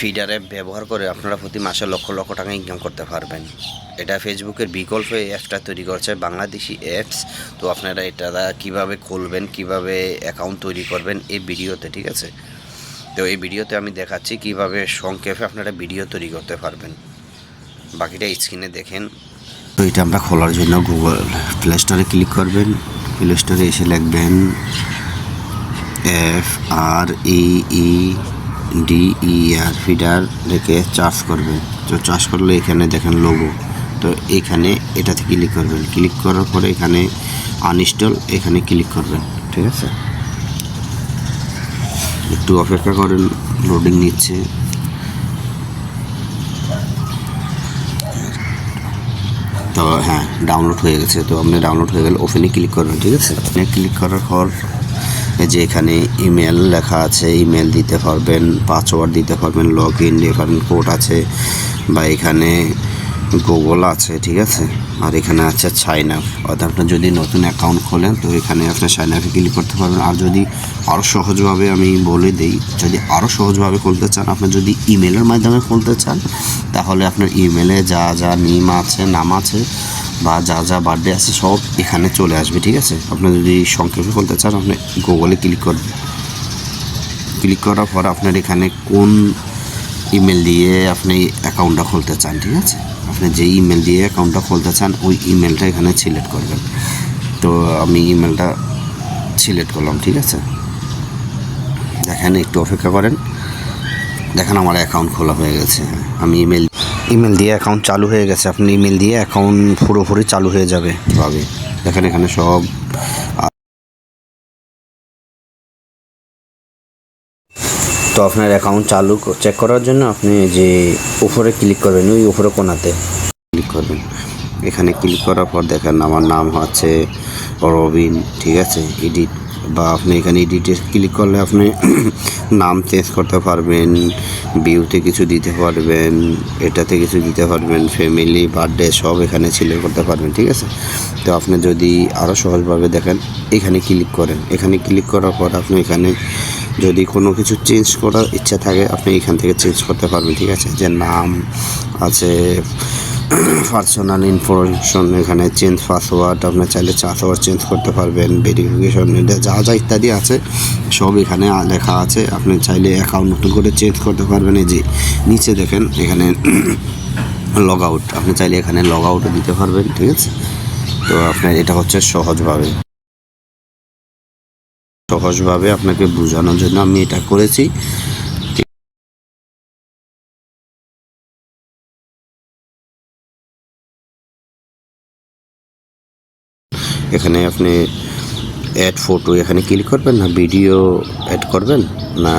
Feeder app ব্যবহার করে আপনারা প্রতি মাসে লক্ষ লক্ষ টাকা ইনকাম করতে পারবেন। এটা ফেসবুকের বিকল্প এই অ্যাপটা তৈরি করছে বাংলাদেশি অ্যাপস। তো আপনারা এটা কীভাবে খুলবেন, কিভাবে অ্যাকাউন্ট তৈরি করবেন এই ভিডিওতে, ঠিক আছে? তো এই ভিডিওতে আমি দেখাচ্ছি কিভাবে সংক্ষেপে আপনারা ভিডিও তৈরি করতে পারবেন। বাকিটা স্ক্রিনে দেখেন। তো এটা আমরা খোলার জন্য গুগল প্লে স্টোরে ক্লিক করবেন। প্লে স্টোরে এসে লিখবেন FREEDER ফিডার রেখে চার্জ করবেন। তো চার্জ করলে এখানে দেখেন লোগো, তো এখানে এটাতে ক্লিক করবেন। ক্লিক করার পরে এখানে আনইনস্টল এখানে ক্লিক করবেন, ঠিক আছে? একটু অপেক্ষা করেন, লোডিং নিচ্ছে। তো হ্যাঁ, ডাউনলোড হয়ে গেছে। তো আপনি ডাউনলোড হয়ে গেলে ওপেনে ক্লিক করবেন, ঠিক আছে? ক্লিক করার পর যে এখানে ইমেল লেখা আছে, ইমেল দিতে পারবেন, পাসওয়ার্ড দিতে পারবেন, লগ ইন রেফারেন্স কোড আছে, বা এখানে গুগল আছে, ঠিক আছে? আর এখানে আছে সাইন আপ, অর্থাৎ আপনার যদি নতুন অ্যাকাউন্ট খোলেন তো এখানে আপনার সাইন আপে ক্লিক করতে পারবেন। আর যদি আরও সহজভাবে আমি বলে দিই, যদি আরও সহজভাবে খুলতে চান, আপনার যদি ইমেলের মাধ্যমে খুলতে চান তাহলে আপনার ইমেলে যা যা নাম আছে বা যা যা বার্থডে আছে সব এখানে চলে আসবে, ঠিক আছে? আপনার যদি সংক্ষেপে খুলতে চান আপনি গুগলে ক্লিক করবেন। ক্লিক করার পর আপনার এখানে কোন ইমেল দিয়ে আপনি অ্যাকাউন্টটা খুলতে চান, ঠিক আছে? আপনি যে ইমেল দিয়ে অ্যাকাউন্টটা খুলতে চান ওই ইমেলটা এখানে সিলেক্ট করবেন। তো আমি ইমেলটা সিলেক্ট করলাম, ঠিক আছে? দেখেন, একটু অপেক্ষা করেন। দেখেন আমার অ্যাকাউন্ট খোলা হয়ে গেছে। আমি ইমেল দিয়ে অ্যাকাউন্ট চালু হয়ে গেছে। আপনি ইমেল দিয়ে অ্যাকাউন্ট পুরোপুরি চালু হয়ে যাবে ভাবে। দেখেন এখানে সব। তো আপনার অ্যাকাউন্ট চালু চেক করার জন্য আপনি যে উপরে ক্লিক করবেন, ওই উপরে কোণাতে ক্লিক করবেন। এখানে ক্লিক করার পর দেখেন আমার নাম হচ্ছে রবিন, ঠিক আছে? এডিট, বা আপনি এখানে এডিটে ক্লিক করলে আপনি নাম চেঞ্জ করতে পারবেন, ভিউতে কিছু দিতে পারবেন, এটাতে কিছু দিতে পারবেন, ফ্যামিলি, বার্থডে সব এখানে সিলেক্ট করতে পারবেন, ঠিক আছে? তো আপনি যদি আরও সহজভাবে দেখেন, এখানে ক্লিক করেন। এখানে ক্লিক করার পর আপনি এখানে যদি কোনো কিছু চেঞ্জ করার ইচ্ছা থাকে আপনি এখান থেকে চেঞ্জ করতে পারবেন, ঠিক আছে? যে নাম আছে, পার্সোনাল ইনফরমেশন, এখানে চেঞ্জ পাসওয়ার্ড, আপনার চাইলে পাসওয়ার্ড চেঞ্জ করতে পারবেন, ভেরিফিকেশন, এটা যা যা ইত্যাদি আছে সব এখানে লেখা আছে। আপনি চাইলে অ্যাকাউন্ট নতুন করে চেঞ্জ করতে পারবেন। এই যে নিচে দেখেন এখানে লগ আউট, আপনি চাইলে এখানে লগ আউটও দিতে পারবেন, ঠিক আছে? তো আপনার এটা হচ্ছে সহজভাবে আপনাকে বোঝানোর জন্য আমি এটা করেছি। এখানে আপনি অ্যাড ফটো এখানে ক্লিক করবেন, না ভিডিও অ্যাড করবেন, না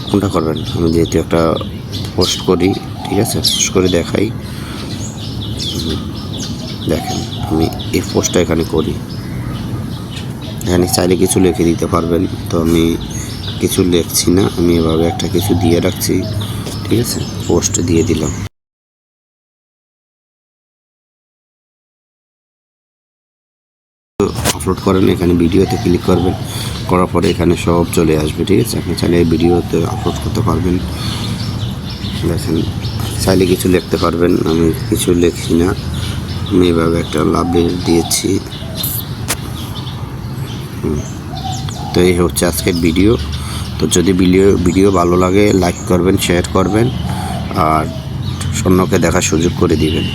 কোনটা করবেন? আমি যেহেতু একটা পোস্ট করি, ঠিক আছে? পোস্ট করে দেখাই। দেখেন আমি এই পোস্টটা এখানে করি। এখানে চাইলে কিছু লিখে দিতে পারবেন, তো আমি কিছু লিখছি না, আমি এভাবে একটা কিছু দিয়ে রাখছি, ঠিক আছে? পোস্ট দিয়ে দিলাম। আপলোড করেন, এখানে ভিডিওতে ক্লিক করবেন, করার পরে এখানে সব চলে আসবে, ঠিক আছে? আপনি চাইলে ভিডিওতে আপলোড করতে পারবেন। দেখেন চাইলে কিছু লিখতে পারবেন, আমি কিছু লিখছি না, আমি এভাবে একটা লাভ দিয়েছি। তো এই হচ্ছে আজকের ভিডিও। তো যদি ভিডিও ভালো লাগে লাইক করবেন, শেয়ার করবেন, আর অন্যকে দেখার সুযোগ করে দিবেন।